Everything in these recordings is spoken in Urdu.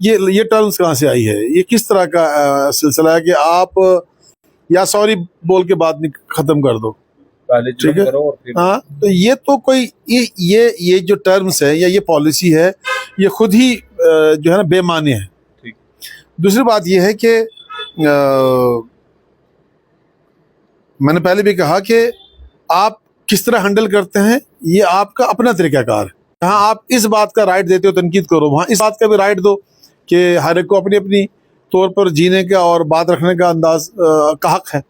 یہ ٹرمز کہاں سے آئی ہے؟ یہ کس طرح کا سلسلہ ہے کہ آپ یا سوری بول کے بات نہیں ختم کر دو، پہلے ٹھیک ہے؟ ہاں، تو یہ تو کوئی یہ جو ٹرمز ہے یا یہ پالیسی ہے یہ خود ہی جو ہے نا بے معنی ہے۔ دوسری بات یہ ہے کہ میں نے پہلے بھی کہا کہ آپ کس طرح ہینڈل کرتے ہیں یہ آپ کا اپنا طریقہ کار ہے۔ جہاں آپ اس بات کا رائٹ دیتے ہو تنقید کرو، وہاں اس بات کا بھی رائٹ دو کہ ہر ایک کو اپنی اپنی طور پر جینے کا اور بات رکھنے کا انداز کا حق ہے۔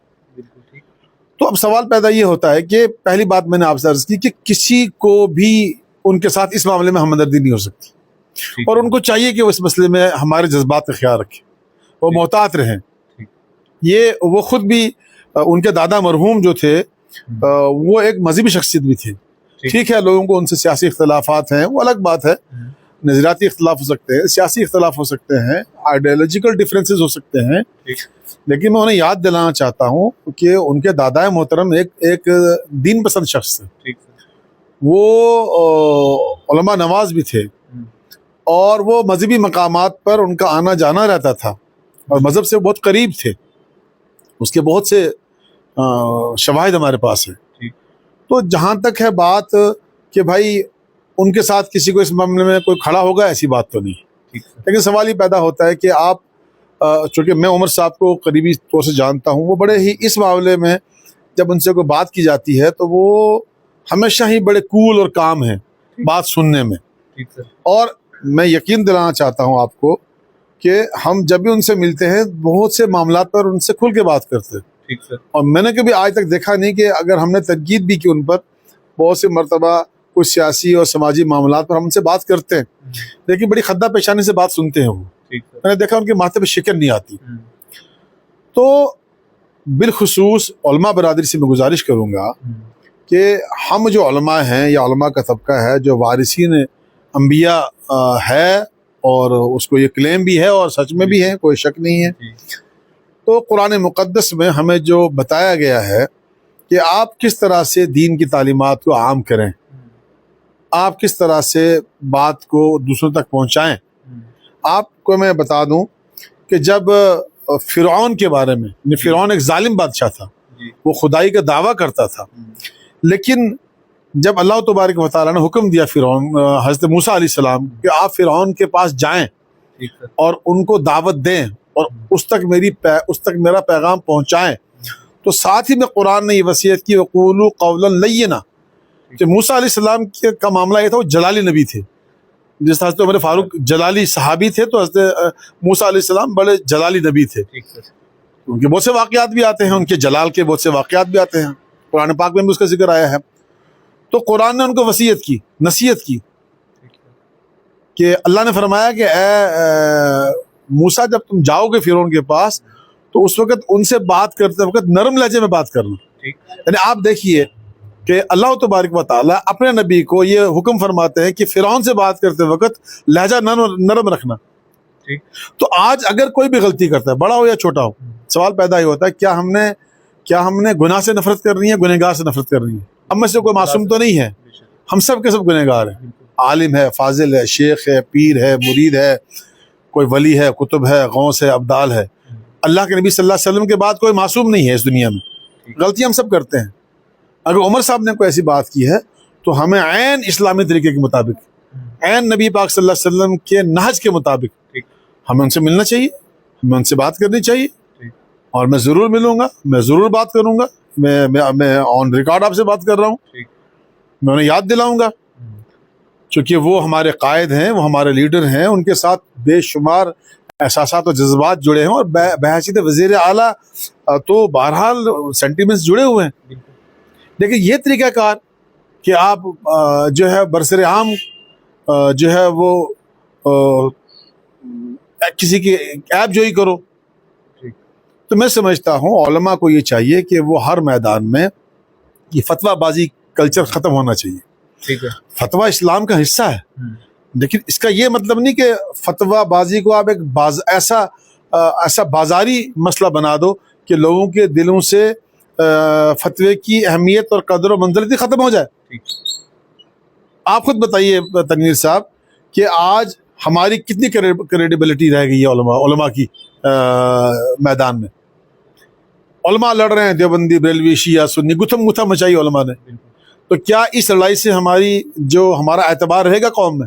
تو اب سوال پیدا یہ ہوتا ہے کہ پہلی بات میں نے آپ سے عرض کی کہ کسی کو بھی ان کے ساتھ اس معاملے میں ہمدردی نہیں ہو سکتی، اور ان کو چاہیے کہ وہ اس مسئلے میں ہمارے جذبات کا خیال رکھیں، وہ محتاط رہیں۔ یہ وہ خود بھی ان کے دادا مرحوم جو تھے وہ ایک مذہبی شخصیت بھی تھے۔ ٹھیک ہے، لوگوں کو ان سے سیاسی اختلافات ہیں، وہ الگ بات ہے، نظریاتی اختلاف ہو سکتے ہیں، سیاسی اختلاف ہو سکتے ہیں، آئیڈیالوجیکل ڈفرینسز ہو سکتے ہیں، لیکن میں انہیں یاد دلانا چاہتا ہوں کہ ان کے دادا محترم ایک دین پسند شخص تھے، وہ علماء نواز بھی تھے، اور وہ مذہبی مقامات پر ان کا آنا جانا رہتا تھا، اور مذہب سے بہت قریب تھے، اس کے بہت سے شواہد ہمارے پاس ہیں۔ تو جہاں تک ہے بات کہ بھائی ان کے ساتھ کسی کو اس معاملے میں کوئی کھڑا ہوگا، ایسی بات تو نہیں، لیکن سوال یہ پیدا ہوتا ہے کہ آپ چونکہ میں عمر صاحب کو قریبی طور سے جانتا ہوں، وہ بڑے ہی اس معاملے میں جب ان سے کوئی بات کی جاتی ہے تو وہ ہمیشہ ہی بڑے کول اور کام ہیں بات سننے میں، اور میں یقین دلانا چاہتا ہوں آپ کو کہ ہم جب بھی ان سے ملتے ہیں بہت سے معاملات پر ان سے کھل کے بات کرتے ہیں، اور میں نے کبھی آج تک دیکھا نہیں کہ اگر ہم نے تنقید بھی کی ان پر، بہت سے مرتبہ کچھ سیاسی اور سماجی معاملات پر ہم ان سے بات کرتے ہیں، لیکن بڑی خدہ پیشانی سے بات سنتے ہیں وہ، میں نے دیکھا ان کے ماتھے پہ شکن نہیں آتی۔ تو بالخصوص علماء برادری سے میں گزارش کروں گا کہ ہم جو علماء ہیں یا علماء کا طبقہ ہے جو وارثین انبیاء ہے، اور اس کو یہ کلیم بھی ہے اور سچ میں بھی ہے، کوئی شک نہیں ہے، تو قرآن مقدس میں ہمیں جو بتایا گیا ہے کہ آپ کس طرح سے دین کی تعلیمات کو عام کریں، آپ کس طرح سے بات کو دوسروں تک پہنچائیں۔ آپ کو میں بتا دوں کہ جب فرعون کے بارے میں، فرعون ایک ظالم بادشاہ تھا، وہ خدائی کا دعویٰ کرتا تھا، لیکن جب اللہ تبارک و تعالیٰ نے حکم دیا حضرت موسیٰ علیہ السلام کہ آپ فرعون کے پاس جائیں اور ان کو دعوت دیں اور اس تک میرا پیغام پہنچائیں، تو ساتھ ہی میں قرآن نے یہ وصیت کی وَقُولُوا قَوْلًا لَيِّنًا، کہ موسیٰ علیہ السلام کا معاملہ یہ تھا، وہ جلالی نبی تھے، جس حضرت عمر فاروق جلالی صحابی تھے، تو حضرت موسیٰ علیہ السلام بڑے جلالی نبی تھے، ان کے بہت سے واقعات بھی آتے ہیں، ان کے جلال کے بہت سے واقعات بھی آتے ہیں، قرآن پاک میں بھی اس کا ذکر آیا ہے۔ تو قرآن نے ان کو وصیت کی، نصیحت کی، کہ اللہ نے فرمایا کہ اے موسیٰ جب تم جاؤ گے فرعون کے پاس تو اس وقت ان سے بات کرتے وقت نرم لہجے میں بات کرنا۔ یعنی آپ دیکھیے کہ اللہ تبارک و تعالیٰ اپنے نبی کو یہ حکم فرماتے ہیں کہ فرعون سے بات کرتے وقت لہجہ نرم رکھنا۔ تو آج اگر کوئی بھی غلطی کرتا ہے، بڑا ہو یا چھوٹا ہو، سوال پیدا ہی ہوتا ہے کیا ہم نے گناہ سے نفرت کرنی ہے، گنہگار سے نفرت کرنی ہے؟ ہم میں سے کوئی معصوم تو نہیں ہے، ہم سب کے سب گنہگار ہیں، عالم ہے، فاضل ہے، شیخ ہے، پیر ہے، مرید ہے، کوئی ولی ہے، کتب ہے، غوث ہے، ابدال ہے، اللہ کے نبی صلی اللہ علیہ وسلم کے بعد کوئی معصوم نہیں ہے اس دنیا میں، غلطیاں ہم سب کرتے ہیں۔ اگر عمر صاحب نے کوئی ایسی بات کی ہے تو ہمیں عین اسلامی طریقے کے مطابق، عین نبی پاک صلی اللہ علیہ وسلم کے نہج کے مطابق ہمیں ان سے ملنا چاہیے، ہمیں ان سے بات کرنی چاہیے، اور میں ضرور ملوں گا، میں ضرور بات کروں گا، میں آن ریکارڈ آپ سے بات کر رہا ہوں، میں انہیں یاد دلاؤں گا، چونکہ وہ ہمارے قائد ہیں، وہ ہمارے لیڈر ہیں، ان کے ساتھ بے شمار احساسات و جذبات جڑے ہیں، اور بحیثیت وزیر اعلیٰ تو بہرحال سینٹیمنٹس جڑے ہوئے ہیں، لیکن یہ طریقہ کار کہ آپ جو ہے برسر عام جو ہے وہ کسی کی عیب جوئی کرو، تو میں سمجھتا ہوں علماء کو یہ چاہیے کہ وہ ہر میدان میں یہ فتویٰ بازی کلچر ختم ہونا چاہیے۔ فتویٰ اسلام کا حصہ ہے، لیکن اس کا یہ مطلب نہیں کہ فتویٰ بازی کو آپ ایک ایسا بازاری مسئلہ بنا دو کہ لوگوں کے دلوں سے فتوے کی اہمیت اور قدر و منزلت ختم ہو جائے۔ آپ خود بتائیے تنویر صاحب کہ آج ہماری کتنی کریڈیبلٹی رہ گئی ہے علماء کی میدان میں. علماء لڑ رہے ہیں، دیوبندی، بریلوی، شیعہ، سنی، گتھم گتھا مچائی علماء نے. تو کیا اس لڑائی سے ہمارا اعتبار رہے گا قوم میں؟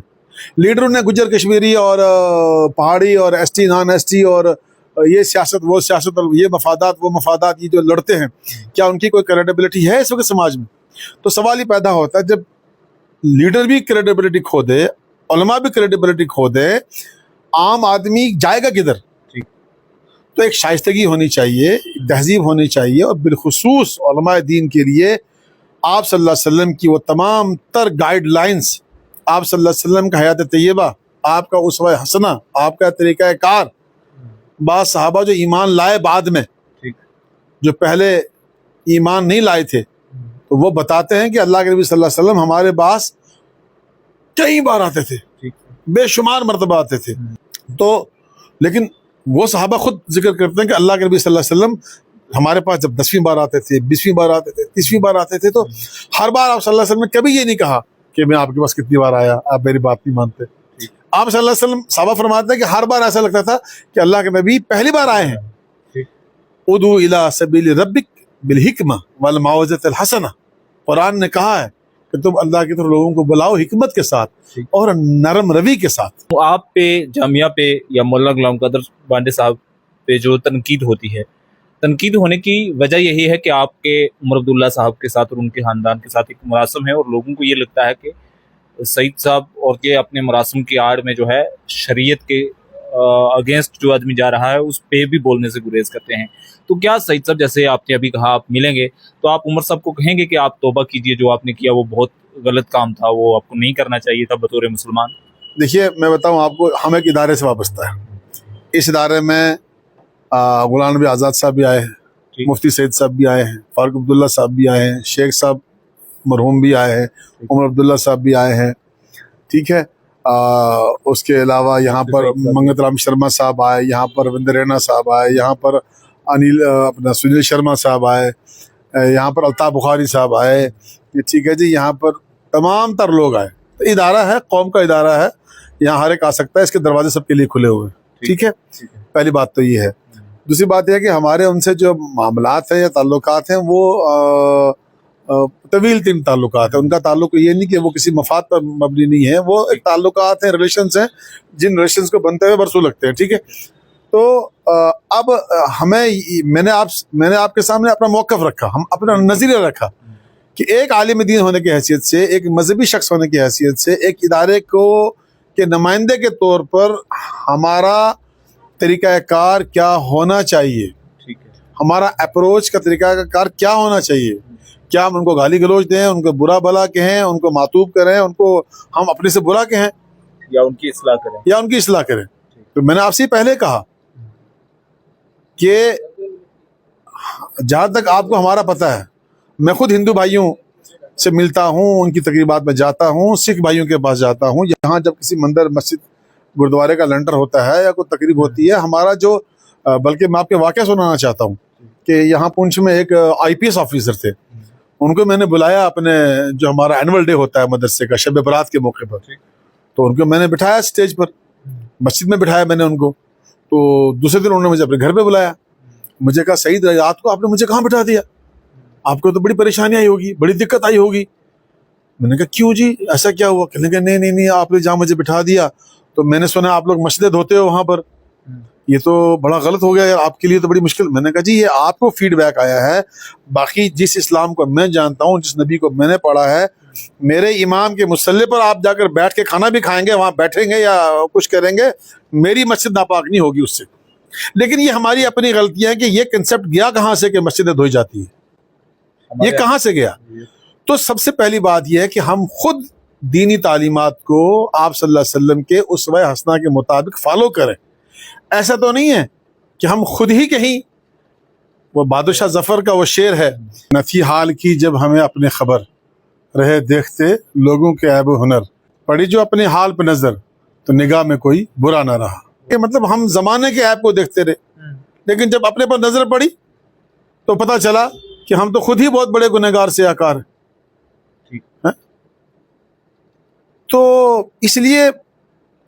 لیڈروں نے گجر کشمیری اور پہاڑی اور S T naan S T اور یہ سیاست وہ سیاست اور یہ مفادات وہ مفادات، یہ جو لڑتے ہیں، کیا ان کی کوئی کریڈیبلٹی ہے اس وقت سماج میں؟ تو سوال ہی پیدا ہوتا ہے، جب لیڈر بھی کریڈیبلٹی کھو دے، علماء بھی کریڈیبلٹی کھو دے، عام آدمی جائے گا کدھر؟ تو ایک شائستگی ہونی چاہیے، تہذیب ہونی چاہیے، اور بالخصوص علماء دین کے لیے آپ صلی اللہ علیہ وسلم کی وہ تمام تر گائیڈ لائنز، آپ صلی اللہ علیہ وسلم کا حیات طیبہ، آپ کا اسوہ حسنہ، آپ کا طریقہ کار. بعض صحابہ جو ایمان لائے بعد میں، جو پہلے ایمان نہیں لائے تھے، تو وہ بتاتے ہیں کہ اللہ کے نبی صلی اللہ علیہ وسلم ہمارے پاس کئی بار آتے تھے، بے شمار مرتبہ آتے تھے. تو لیکن وہ صحابہ خود ذکر کرتے ہیں کہ اللہ کے نبی صلی اللہ علیہ وسلم ہمارے پاس جب 10ویں بار آتے تھے، 20ویں بار آتے تھے، 30ویں بار آتے تھے، تو ہر بار آپ صلی اللہ علیہ وسلم نے کبھی یہ نہیں کہا کہ میں آپ کے پاس کتنی بار آیا، آپ میری بات نہیں مانتے. آپ صلی اللہ علیہ وسلم صحابہ فرماتے ہیں کہ ہر بار ایسا لگتا تھا کہ اللہ کے نبی پہلی بار آئے ہیں. ادعو الی سبیل ربک بالحکمہ والموعظۃ الحسنہ، قرآن نے کہا ہے کہ تم اللہ کی طرف لوگوں کو بلاؤ حکمت کے ساتھ اور نرم روی کے ساتھ. تو آپ پہ، جامعہ پہ یا مولانا غلام قادر بانڈے صاحب پہ جو تنقید ہوتی ہے، تنقید ہونے کی وجہ یہی ہے کہ آپ کے عمر عبداللہ صاحب کے ساتھ اور ان کے خاندان کے ساتھ ایک مراسم ہے، اور لوگوں کو یہ لگتا ہے کہ سعید صاحب اور کے اپنے مراسم کی آڑ میں جو ہے شریعت کے اگینسٹ جو آدمی جا رہا ہے اس پہ بھی بولنے سے گریز کرتے ہیں. تو کیا سعید صاحب، جیسے آپ نے ابھی کہا آپ ملیں گے، تو آپ عمر صاحب کو کہیں گے کہ آپ توبہ کیجئے، جو آپ نے کیا وہ بہت غلط کام تھا، وہ آپ کو نہیں کرنا چاہیے تھا بطور مسلمان؟ دیکھیے میں بتاؤں آپ کو، ہم ایک ادارے سے وابستہ ہے. اس ادارے میں غلام نبی آزاد صاحب بھی آئے ہیں، مفتی سعید صاحب بھی آئے ہیں، فاروق عبداللہ صاحب بھی آئے ہیں، شیخ صاحب مرحوم بھی آئے ہیں، عمر عبداللہ صاحب بھی آئے ہیں، ٹھیک ہے. اس کے علاوہ یہاں پر منگت رام شرما صاحب آئے، یہاں پر روندر رینا صاحب آئے، یہاں پر اپنا سنیل شرما صاحب آئے، یہاں پر الطاف بخاری صاحب آئے، ٹھیک ہے جی. یہاں پر تمام تر لوگ آئے. تو ادارہ ہے، قوم کا ادارہ ہے، یہاں ہر ایک آ سکتا ہے، اس کے دروازے سب کے لیے کھلے ہوئے ہیں، ٹھیک ہے. پہلی بات تو یہ ہے. دوسری بات یہ ہے کہ ہمارے ان سے جو معاملات ہیں یا تعلقات ہیں وہ طویل ترین تعلقات ہیں. ان کا تعلق یہ نہیں کہ وہ کسی مفاد پر مبنی نہیں ہے، وہ ایک تعلقات ہیں، ریلیشنز ہیں، جن ریلیشنز کو بنتے ہوئے برسوں لگتے ہیں، ٹھیک ہے. تو اب میں نے آپ کے سامنے اپنا موقف رکھا، ہم اپنا نظریہ رکھا کہ ایک عالم دین ہونے کی حیثیت سے، ایک مذہبی شخص ہونے کی حیثیت سے، ایک ادارے کے نمائندے کے طور پر ہمارا طریقہ کار کیا ہونا چاہیے، ہمارا اپروچ کا طریقہ کار کیا ہونا چاہیے. کیا ہم ان کو گالی گلوچ دیں، ان کو برا بھلا کہیں، ان کو معطوب کریں، ان کو ہم اپنے سے برا کہیں، یا ان کی اصلاح کریں؟ تو میں نے آپ سے پہلے کہا کہ جہاں تک آپ کو ہمارا پتہ ہے، میں خود ہندو بھائیوں سے ملتا ہوں، ان کی تقریبات میں جاتا ہوں، سکھ بھائیوں کے پاس جاتا ہوں. یہاں جب کسی مندر، مسجد، گردوارے کا لنٹر ہوتا ہے یا کوئی تقریب ہوتی ہے، ہمارا جو بلکہ میں آپ کے واقعہ سنانا چاہتا ہوں کہ یہاں پونچھ میں ایک IPS آفیسر تھے، ان کو میں نے بلایا اپنے جو ہمارا اینول ڈے ہوتا ہے مدرسے کا، شب برات کے موقع پر، تو ان کو میں نے بٹھایا اسٹیج پر، مسجد میں بٹھایا میں نے ان کو. تو دوسرے دن انہوں نے مجھے اپنے گھر پہ بلایا. مجھے کہا سعید رات کو آپ نے مجھے کہاں بٹھا دیا، آپ کو تو بڑی پریشانی آئی ہوگی، بڑی دقت آئی ہوگی. میں نے کہا کیوں جی، ایسا کیا ہوا؟ کہنے کہ نہیں آپ نے جہاں مجھے بٹھا دیا تو میں نے سنا آپ لوگ مسجدیں دھوتے ہو وہاں پر، یہ تو بڑا غلط ہو گیا یار، آپ کے لیے تو بڑی مشکل. میں نے کہا جی یہ آپ کو فیڈ بیک آیا ہے، باقی جس اسلام کو میں جانتا ہوں، جس نبی کو میں نے پڑھا ہے، میرے امام کے مصلی پر آپ جا کر بیٹھ کے کھانا بھی کھائیں گے، وہاں بیٹھیں گے یا کچھ کریں گے، میری مسجد ناپاک نہیں ہوگی اس سے. لیکن یہ ہماری اپنی غلطیاں ہیں کہ یہ کنسپٹ گیا کہاں سے کہ مسجدیں دھوئی جاتی ہیں، یہ کہاں سے گیا؟ تو سب سے پہلی بات یہ ہے کہ ہم خود دینی تعلیمات کو آپ صلی اللہ علیہ وسلم کے اسوہ حسنہ کے مطابق فالو کریں. ایسا تو نہیں ہے کہ ہم خود ہی کہیں، وہ بادشاہ ظفر کا وہ شعر ہے، نہ تھی حال کی جب ہمیں اپنے خبر، رہے دیکھتے لوگوں کے عیب و ہنر، پڑی جو اپنے حال پہ نظر تو نگاہ میں کوئی برا نہ رہا. کہ مطلب ہم زمانے کے عیب کو دیکھتے رہے، لیکن جب اپنے پر نظر پڑی تو پتہ چلا کہ ہم تو خود ہی بہت بڑے گنہگار سیاہکار ہیں. تو اس لیے